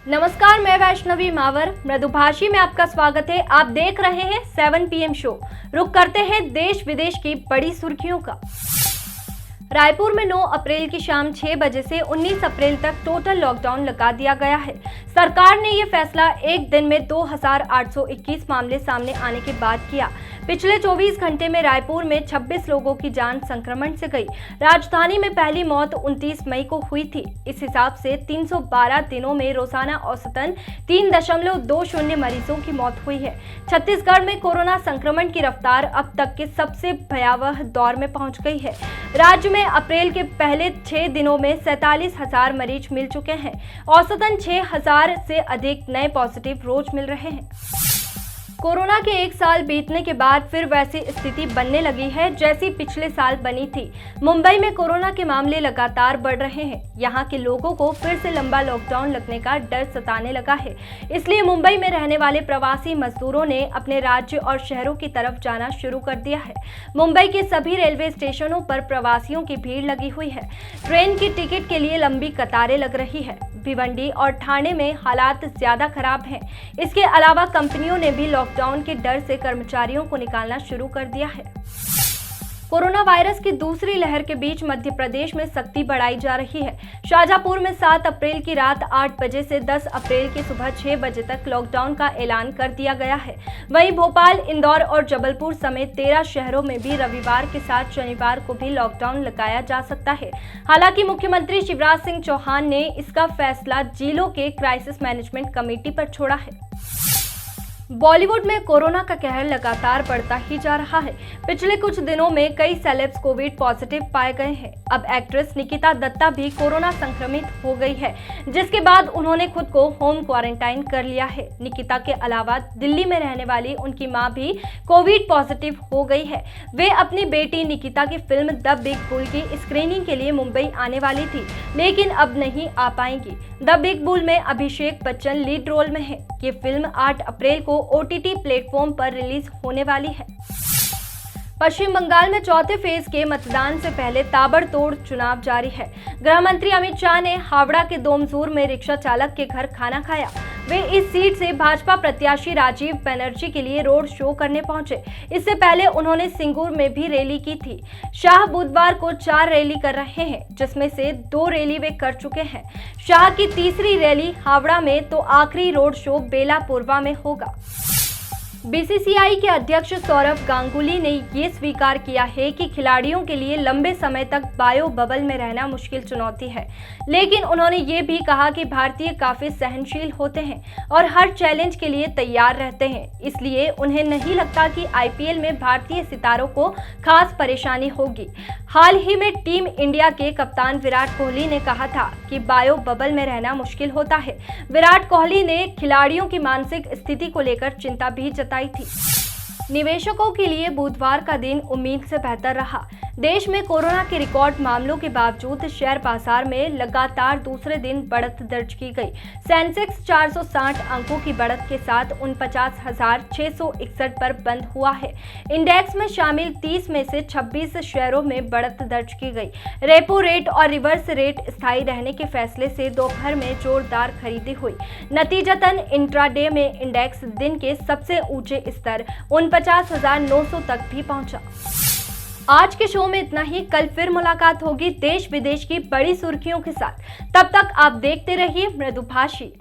नमस्कार, मैं वैष्णवी मावर मृदुभाषी में आपका स्वागत है। आप देख रहे हैं 7 PM शो। रुक करते हैं देश विदेश की बड़ी सुर्खियों का। रायपुर में 9 अप्रैल की शाम 6 बजे से 19 अप्रैल तक टोटल लॉकडाउन लगा दिया गया है। सरकार ने ये फैसला एक दिन में 2821 मामले सामने आने के बाद किया। पिछले 24 घंटे में रायपुर में 26 लोगों की जान संक्रमण से गई। राजधानी में पहली मौत 29 मई को हुई थी। इस हिसाब से 312 दिनों में रोजाना औसतन 3.20 मरीजों की मौत हुई है। छत्तीसगढ़ में कोरोना संक्रमण की रफ्तार अब तक के सबसे भयावह दौर में पहुंच गई है। राज्य में अप्रैल के पहले 6 दिनों में 47,000 मरीज मिल चुके हैं। औसतन 6,000 से अधिक नए पॉजिटिव रोज मिल रहे हैं। कोरोना के 1 साल बीतने के बाद फिर वैसी स्थिति बनने लगी है जैसी पिछले साल बनी थी। मुंबई में कोरोना के मामले लगातार बढ़ रहे हैं। यहाँ के लोगों को फिर से लंबा लॉकडाउन लगने का डर सताने लगा है। इसलिए मुंबई में रहने वाले प्रवासी मजदूरों ने अपने राज्य और शहरों की तरफ जाना शुरू कर दिया है। मुंबई के सभी रेलवे स्टेशनों पर प्रवासियों की भीड़ लगी हुई है। ट्रेन की टिकट के लिए लंबी कतारें लग रही है। भिवंडी और ठाणे में हालात ज्यादा खराब हैं। इसके अलावा कंपनियों ने भी लॉकडाउन के डर से कर्मचारियों को निकालना शुरू कर दिया है। कोरोना वायरस की दूसरी लहर के बीच मध्य प्रदेश में सख्ती बढ़ाई जा रही है। शाजापुर में 7 अप्रैल की रात 8 बजे से 10 अप्रैल की सुबह 6 बजे तक लॉकडाउन का ऐलान कर दिया गया है। वहीं भोपाल, इंदौर और जबलपुर समेत 13 शहरों में भी रविवार के साथ शनिवार को भी लॉकडाउन लगाया जा सकता है। हालांकि मुख्यमंत्री शिवराज सिंह चौहान ने इसका फैसला जिलों के क्राइसिस मैनेजमेंट कमेटी पर छोड़ा है। बॉलीवुड में कोरोना का कहर लगातार बढ़ता ही जा रहा है। पिछले कुछ दिनों में कई सेलेब्स कोविड पॉजिटिव पाए गए हैं। अब एक्ट्रेस निकिता दत्ता भी कोरोना संक्रमित हो गई है, जिसके बाद उन्होंने खुद को होम क्वारंटाइन कर लिया है। निकिता के अलावा दिल्ली में रहने वाली उनकी मां भी कोविड पॉजिटिव हो गई है। वे अपनी बेटी निकिता की फिल्म द बिग बुल की स्क्रीनिंग के लिए मुंबई आने वाली थी, लेकिन अब नहीं आ पाएंगी। द बिग बुल में अभिषेक बच्चन लीड रोल में है। ये फिल्म 8 अप्रैल को OTT प्लेटफॉर्म पर रिलीज होने वाली है। पश्चिम बंगाल में चौथे फेज के मतदान से पहले ताबड़तोड़ चुनाव जारी है। गृह मंत्री अमित शाह ने हावड़ा के दोमजूर में रिक्शा चालक के घर खाना खाया। वे इस सीट से भाजपा प्रत्याशी राजीव बनर्जी के लिए रोड शो करने पहुंचे। इससे पहले उन्होंने सिंगूर में भी रैली की थी। शाह बुधवार को 4 रैली कर रहे हैं, जिसमें से 2 रैली वे कर चुके हैं। शाह की तीसरी रैली हावड़ा में तो आखिरी रोड शो बेलापुरवा में होगा। BCCI के अध्यक्ष सौरव गांगुली ने ये स्वीकार किया है कि खिलाड़ियों के लिए लंबे समय तक बायो बबल में रहना मुश्किल चुनौती है, लेकिन उन्होंने ये भी कहा कि भारतीय काफी सहनशील होते हैं और हर चैलेंज के लिए तैयार रहते हैं। इसलिए उन्हें नहीं लगता कि IPL में भारतीय सितारों को खास परेशानी होगी। हाल ही में टीम इंडिया के कप्तान विराट कोहली ने कहा था कि बायो बबल में रहना मुश्किल होता है। विराट कोहली ने खिलाड़ियों की मानसिक स्थिति को लेकर चिंता भी जताई थी। निवेशकों के लिए बुधवार का दिन उम्मीद से बेहतर रहा। देश में कोरोना के रिकॉर्ड मामलों के बावजूद शेयर बाजार में लगातार दूसरे दिन बढ़त दर्ज की गई। सेंसेक्स 460 अंकों की बढ़त के साथ 49,661 पर बंद हुआ है। इंडेक्स में शामिल 30 में से 26 शेयरों में बढ़त दर्ज की गई। रेपो रेट और रिवर्स रेट स्थायी रहने के फैसले से दोपहर में जोरदार खरीदी हुई। नतीजतन इंट्राडे में इंडेक्स दिन के सबसे ऊंचे स्तर 49,900 तक भी पहुंचा। आज के शो में इतना ही। कल फिर मुलाकात होगी देश विदेश की बड़ी सुर्खियों के साथ। तब तक आप देखते रहिए मृदुभाषी।